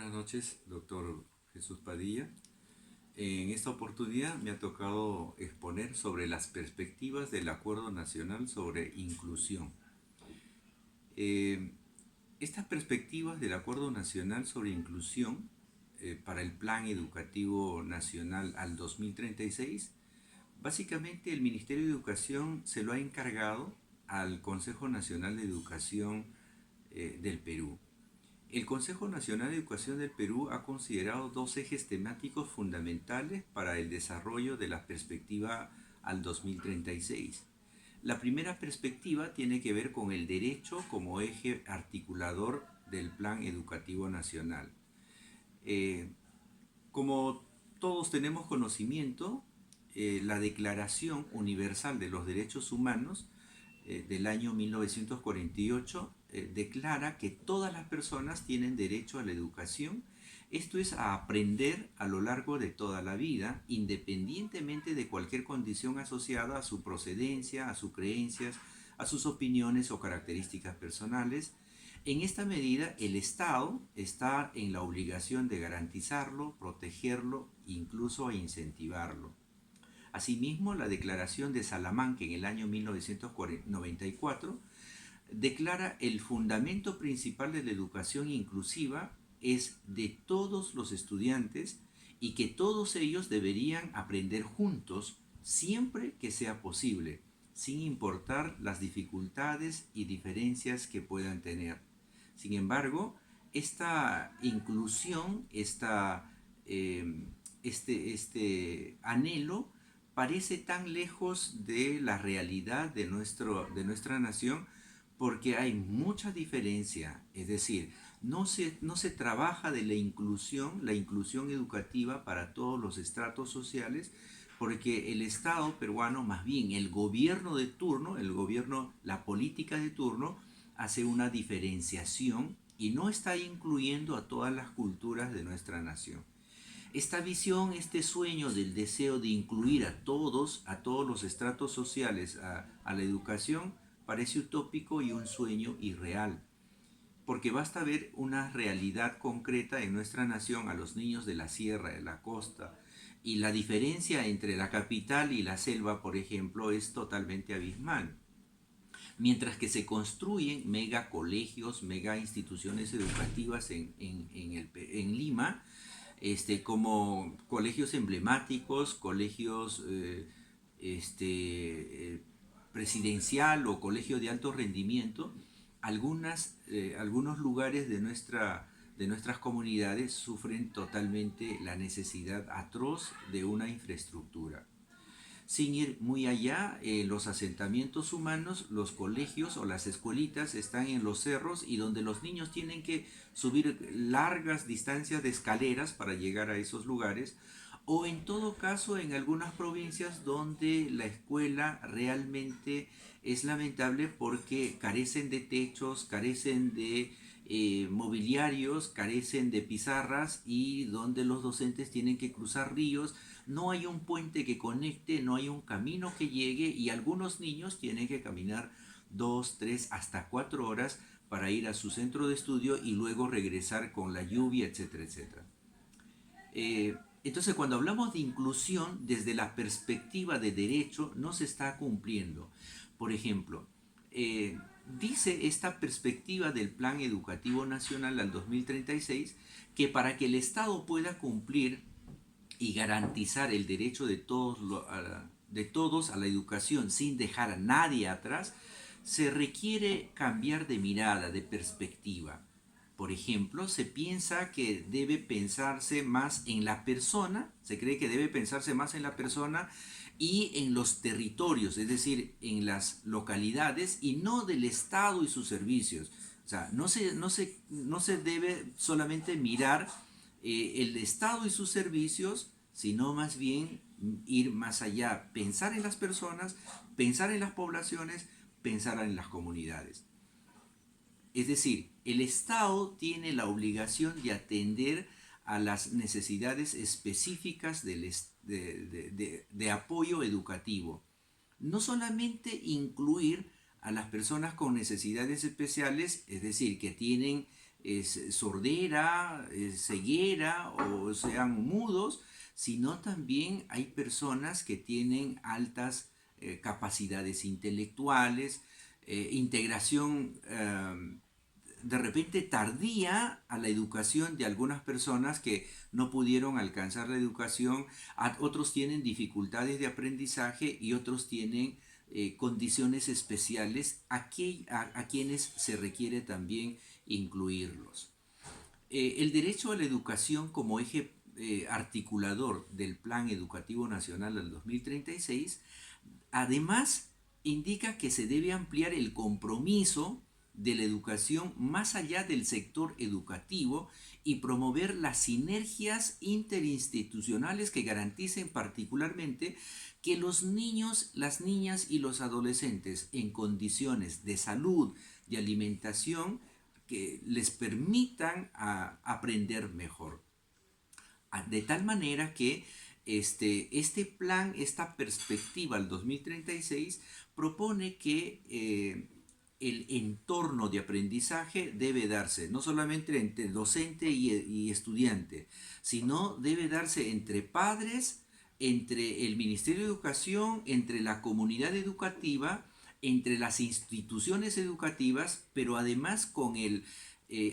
Buenas noches, doctor Jesús Padilla. En esta oportunidad me ha tocado exponer sobre las perspectivas del Acuerdo Nacional sobre Inclusión. Eh, Estas perspectivas del Acuerdo Nacional sobre Inclusión para el Plan Educativo Nacional al 2036, básicamente el Ministerio de Educación se lo ha encargado al Consejo Nacional de Educación del Perú. El Consejo Nacional de Educación del Perú ha considerado dos ejes temáticos fundamentales para el desarrollo de la perspectiva al 2036. La primera perspectiva tiene que ver con el derecho como eje articulador del Plan Educativo Nacional. Eh, Como todos tenemos conocimiento, la Declaración Universal de los Derechos Humanos del año 1948 declara que todas las personas tienen derecho a la educación. Esto es a aprender a lo largo de toda la vida, independientemente de cualquier condición asociada a su procedencia, a sus creencias, a sus opiniones o características personales. En esta medida, el Estado está en la obligación de garantizarlo, protegerlo e incluso incentivarlo. Asimismo, la Declaración de Salamanca en el año 1994 declara el fundamento principal de la educación inclusiva es de todos los estudiantes y que todos ellos deberían aprender juntos siempre que sea posible, sin importar las dificultades y diferencias que puedan tener. Sin embargo, esta inclusión, este anhelo parece tan lejos de la realidad de nuestra nación porque hay mucha diferencia, es decir, no se trabaja de la inclusión educativa para todos los estratos sociales, porque el Estado peruano, más bien el gobierno de turno, la política de turno, hace una diferenciación y no está incluyendo a todas las culturas de nuestra nación. Esta visión, este sueño del deseo de incluir a todos los estratos sociales a la educación, parece utópico y un sueño irreal, porque basta ver una realidad concreta en nuestra nación a los niños de la sierra, de la costa, y la diferencia entre la capital y la selva, por ejemplo, es totalmente abismal. Mientras que se construyen mega colegios, mega instituciones educativas en Lima, como colegios emblemáticos, colegios presidencial o colegio de alto rendimiento, algunos lugares de nuestras comunidades sufren totalmente la necesidad atroz de una infraestructura. Sin ir muy allá, los asentamientos humanos, los colegios o las escuelitas están en los cerros y donde los niños tienen que subir largas distancias de escaleras para llegar a esos lugares, o en todo caso en algunas provincias donde la escuela realmente es lamentable porque carecen de techos, carecen de mobiliarios, carecen de pizarras y donde los docentes tienen que cruzar ríos, no hay un puente que conecte, no hay un camino que llegue y algunos niños tienen que caminar 2, 3, hasta 4 horas para ir a su centro de estudio y luego regresar con la lluvia, etcétera, etcétera. Entonces, cuando hablamos de inclusión desde la perspectiva de derecho, no se está cumpliendo. Por ejemplo, dice esta perspectiva del Plan Educativo Nacional al 2036 que para que el Estado pueda cumplir y garantizar el derecho de todos a la educación sin dejar a nadie atrás, se requiere cambiar de mirada, de perspectiva. Por ejemplo, se piensa que debe pensarse más en la persona, se cree que debe pensarse más en la persona y en los territorios, es decir, en las localidades y no del Estado y sus servicios. O sea, no se debe solamente mirar el Estado y sus servicios, sino más bien ir más allá, pensar en las personas, pensar en las poblaciones, pensar en las comunidades. Es decir, el Estado tiene la obligación de atender a las necesidades específicas de apoyo educativo. No solamente incluir a las personas con necesidades especiales, es decir, que tienen sordera, ceguera o sean mudos, sino también hay personas que tienen altas capacidades intelectuales, integración de repente tardía a la educación de algunas personas que no pudieron alcanzar la educación, otros tienen dificultades de aprendizaje y otros tienen condiciones especiales a quienes se requiere también incluirlos. El derecho a la educación como eje articulador del Plan Educativo Nacional del 2036, además indica que se debe ampliar el compromiso de la educación más allá del sector educativo y promover las sinergias interinstitucionales que garanticen particularmente que los niños, las niñas y los adolescentes en condiciones de salud, de alimentación, que les permitan aprender mejor. De tal manera que este plan, esta perspectiva al 2036, propone que el entorno de aprendizaje debe darse no solamente entre docente y estudiante, sino debe darse entre padres, entre el Ministerio de Educación, entre la comunidad educativa, entre las instituciones educativas, pero además con el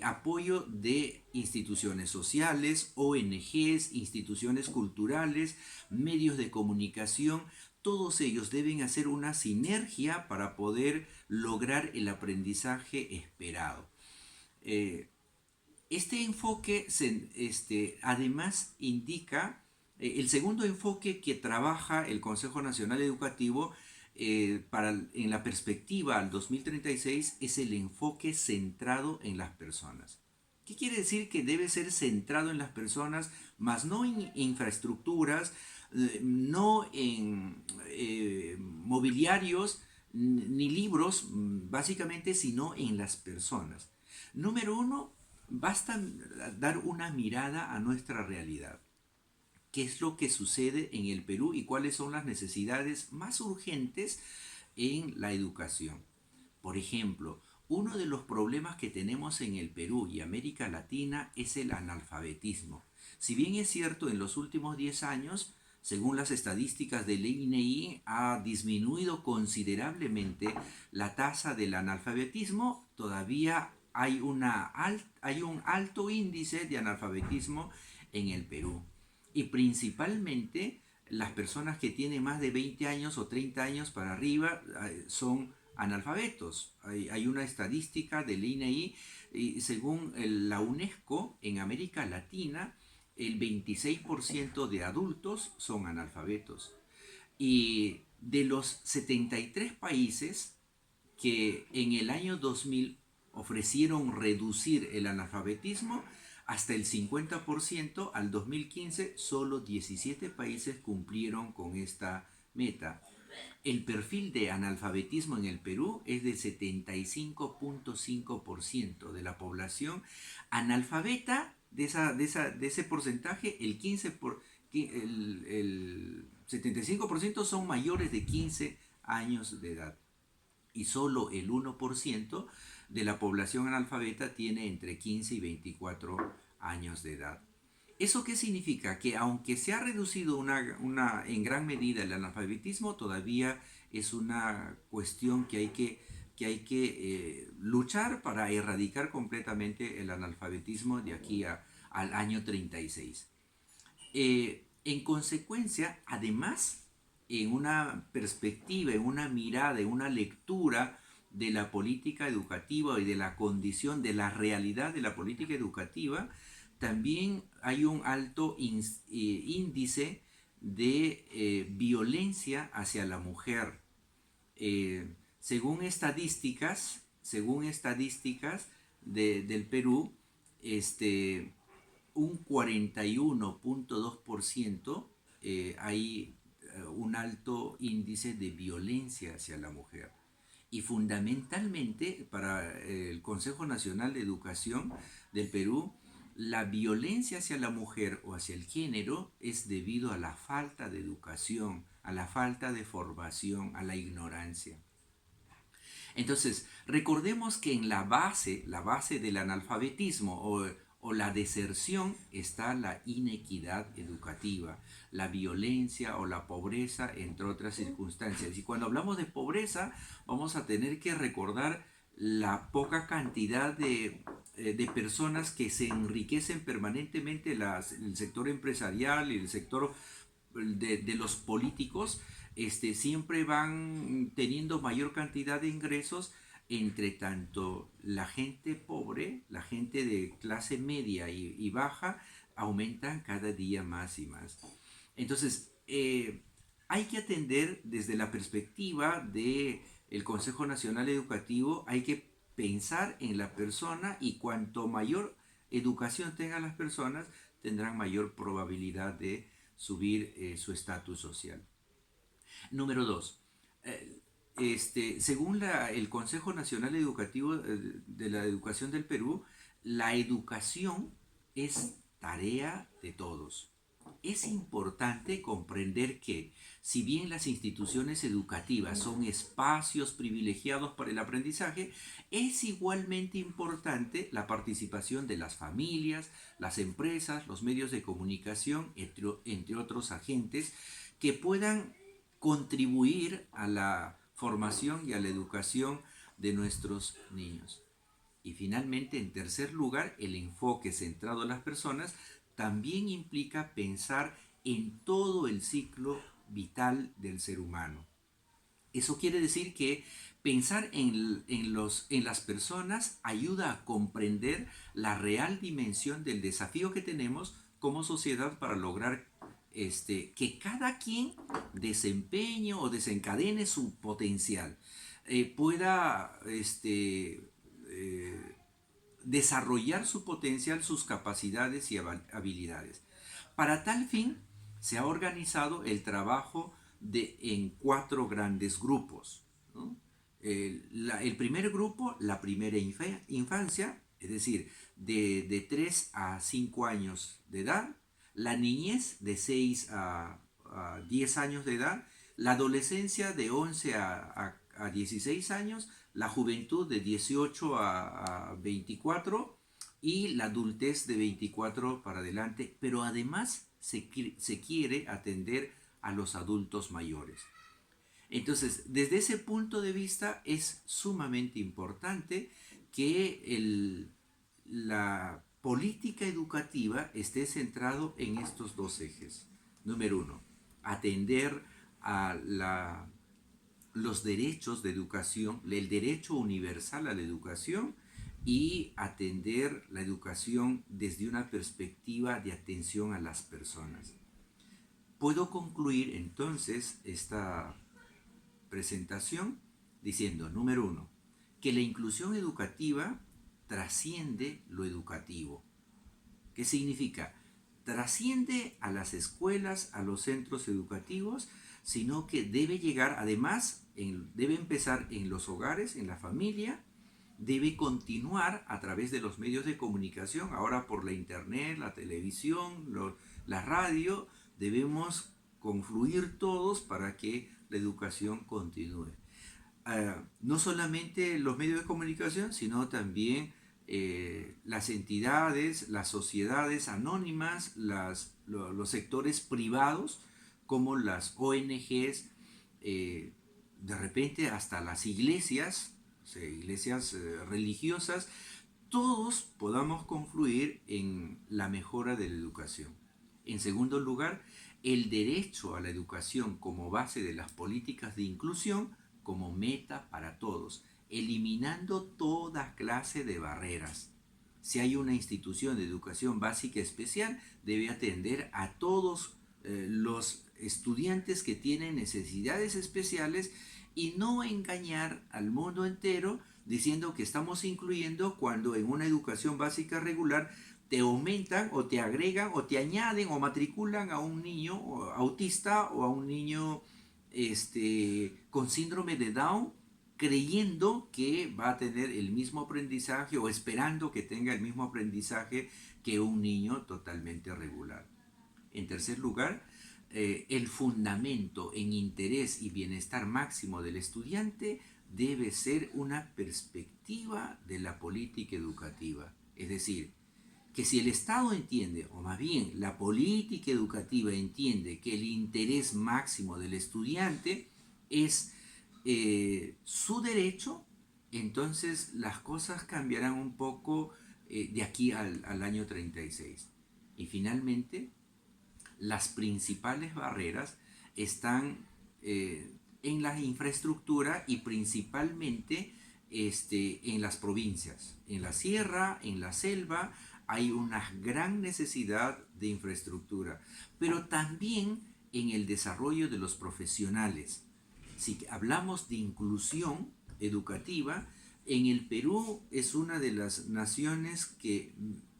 apoyo de instituciones sociales, ONGs, instituciones culturales, medios de comunicación. Todos ellos deben hacer una sinergia para poder lograr el aprendizaje esperado. Este enfoque además indica, el segundo enfoque que trabaja el Consejo Nacional Educativo en la perspectiva al 2036 es el enfoque centrado en las personas. ¿Qué quiere decir? Que debe ser centrado en las personas, más no en infraestructuras, no en mobiliarios ni libros, básicamente, sino en las personas. Número uno, basta dar una mirada a nuestra realidad. ¿Qué es lo que sucede en el Perú y cuáles son las necesidades más urgentes en la educación? Por ejemplo, uno de los problemas que tenemos en el Perú y América Latina es el analfabetismo. Si bien es cierto, en los últimos 10 años, según las estadísticas del INEI, ha disminuido considerablemente la tasa del analfabetismo, todavía hay un alto índice de analfabetismo en el Perú. Y principalmente las personas que tienen más de 20 años o 30 años para arriba son analfabetos. Hay una estadística del INEI y según la UNESCO, en América Latina el 26% de adultos son analfabetos. Y de los 73 países que en el año 2000 ofrecieron reducir el analfabetismo hasta el 50%, al 2015 solo 17 países cumplieron con esta meta. El perfil de analfabetismo en el Perú es del 75.5% de la población analfabeta. De ese porcentaje, el 75% son mayores de 15 años de edad y solo el 1% de la población analfabeta tiene entre 15 y 24 años de edad. ¿Eso qué significa? Que aunque se ha reducido en gran medida el analfabetismo, todavía es una cuestión que hay que luchar para erradicar completamente el analfabetismo de aquí al año 36. En consecuencia, además, en una perspectiva, en una mirada, en una lectura de la política educativa y de la condición, de la realidad de la política educativa, también hay un alto índice de violencia hacia la mujer. Según estadísticas del Perú, un 41.2% hay un alto índice de violencia hacia la mujer. Y fundamentalmente para el Consejo Nacional de Educación del Perú, la violencia hacia la mujer o hacia el género es debido a la falta de educación, a la falta de formación, a la ignorancia. Entonces, recordemos que en la base del analfabetismo o la deserción está la inequidad educativa, la violencia o la pobreza, entre otras circunstancias. Y cuando hablamos de pobreza, vamos a tener que recordar la poca cantidad de personas que se enriquecen permanentemente, el sector empresarial y el sector de los políticos, siempre van teniendo mayor cantidad de ingresos, entre tanto la gente pobre, la gente de clase media y baja, aumentan cada día más y más. Entonces, hay que atender desde la perspectiva del Consejo Nacional Educativo, hay que pensar en la persona, y cuanto mayor educación tengan las personas, tendrán mayor probabilidad de subir su estatus social. Número dos, según el Consejo Nacional Educativo de la Educación del Perú, la educación es tarea de todos. Es importante comprender que, si bien las instituciones educativas son espacios privilegiados para el aprendizaje, es igualmente importante la participación de las familias, las empresas, los medios de comunicación, entre otros agentes, que puedan contribuir a la formación y a la educación de nuestros niños. Y finalmente, en tercer lugar, el enfoque centrado en las personas también implica pensar en todo el ciclo vital del ser humano. Eso quiere decir que pensar en las personas ayuda a comprender la real dimensión del desafío que tenemos como sociedad para lograr que cada quien desempeñe o desencadene su potencial, pueda desarrollar su potencial, sus capacidades y habilidades. Para tal fin, se ha organizado el trabajo en cuatro grandes grupos, ¿no? El primer grupo, la primera infancia, es decir, de 3 a 5 años de edad; la niñez, de 6 a 10 años de edad; la adolescencia, de 11 a 16 años; la juventud, de 18 a 24; y la adultez, de 24 para adelante. Pero además se quiere atender a los adultos mayores. Entonces, desde ese punto de vista, es sumamente importante que la política educativa esté centrado en estos dos ejes. Número uno, atender a los derechos de educación, el derecho universal a la educación, y atender la educación desde una perspectiva de atención a las personas. Puedo concluir entonces esta presentación diciendo: número uno, que la inclusión educativa trasciende lo educativo. ¿Qué significa? Trasciende a las escuelas, a los centros educativos, sino que debe llegar, además, debe empezar en los hogares, en la familia, debe continuar a través de los medios de comunicación, ahora por la internet, la televisión, la radio. Debemos confluir todos para que la educación continúe. No solamente los medios de comunicación, sino también las entidades, las sociedades anónimas, los sectores privados, como las ONGs, de repente hasta las iglesias, iglesias religiosas, todos podamos confluir en la mejora de la educación. En segundo lugar, el derecho a la educación como base de las políticas de inclusión, como meta para todos, eliminando toda clase de barreras. Si hay una institución de educación básica especial, debe atender a todos los estudiantes que tienen necesidades especiales, y no engañar al mundo entero diciendo que estamos incluyendo, cuando en una educación básica regular te aumentan o te agregan o te añaden o matriculan a un niño autista o a un niño con síndrome de Down, creyendo que va a tener el mismo aprendizaje o esperando que tenga el mismo aprendizaje que un niño totalmente regular. En tercer lugar, el fundamento en interés y bienestar máximo del estudiante debe ser una perspectiva de la política educativa. Es decir, que si el Estado entiende, o más bien la política educativa entiende que el interés máximo del estudiante es su derecho, entonces las cosas cambiarán un poco de aquí al año 36. Y finalmente, las principales barreras están en la infraestructura y principalmente en las provincias. En la sierra, en la selva, hay una gran necesidad de infraestructura, pero también en el desarrollo de los profesionales. Si hablamos de inclusión educativa, en el Perú es una de las naciones que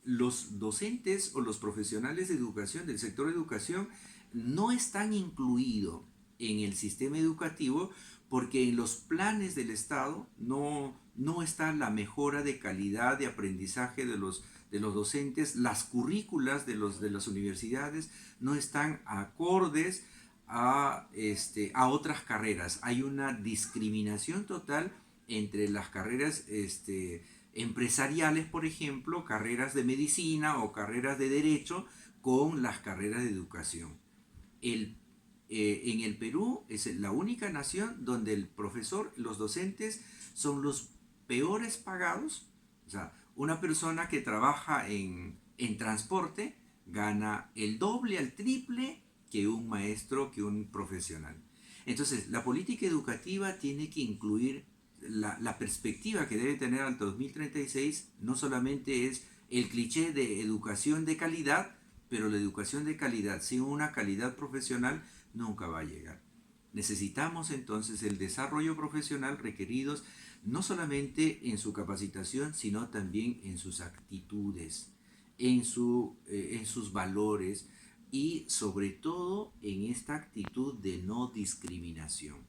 los docentes o los profesionales de educación, del sector educación, no están incluidos en el sistema educativo porque en los planes del Estado no está la mejora de calidad de aprendizaje de los docentes, las currículas de las universidades no están acordes a otras carreras. Hay una discriminación total entre las carreras empresariales, por ejemplo, carreras de medicina o carreras de derecho, con las carreras de educación. En el Perú es la única nación donde el profesor, los docentes son los peores pagados. O sea, una persona que trabaja en transporte gana el doble, al triple que un maestro, que un profesional. Entonces, la política educativa tiene que incluir la perspectiva que debe tener al 2036. No solamente es el cliché de educación de calidad, pero la educación de calidad sin una calidad profesional nunca va a llegar. Necesitamos entonces el desarrollo profesional requeridos no solamente en su capacitación, sino también en sus actitudes, en sus valores y sobre todo en esta actitud de no discriminación.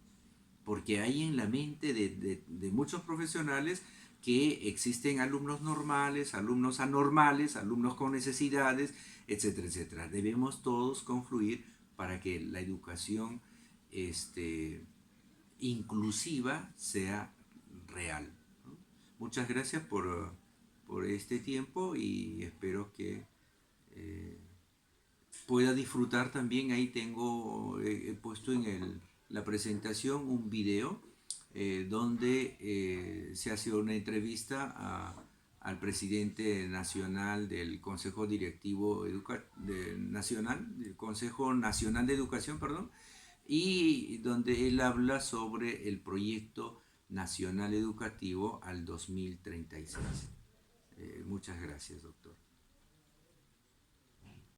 Porque hay en la mente de muchos profesionales que existen alumnos normales, alumnos anormales, alumnos con necesidades, etcétera, etcétera. Debemos todos confluir para que la educación inclusiva sea real, ¿no? Muchas gracias por este tiempo y espero que eh, pueda disfrutar también. Ahí tengo he puesto en la presentación un video donde se hace una entrevista al presidente nacional del Consejo Directivo Nacional, del Consejo Nacional de Educación, perdón, y donde él habla sobre el proyecto nacional educativo al 2036. Muchas gracias, doctor.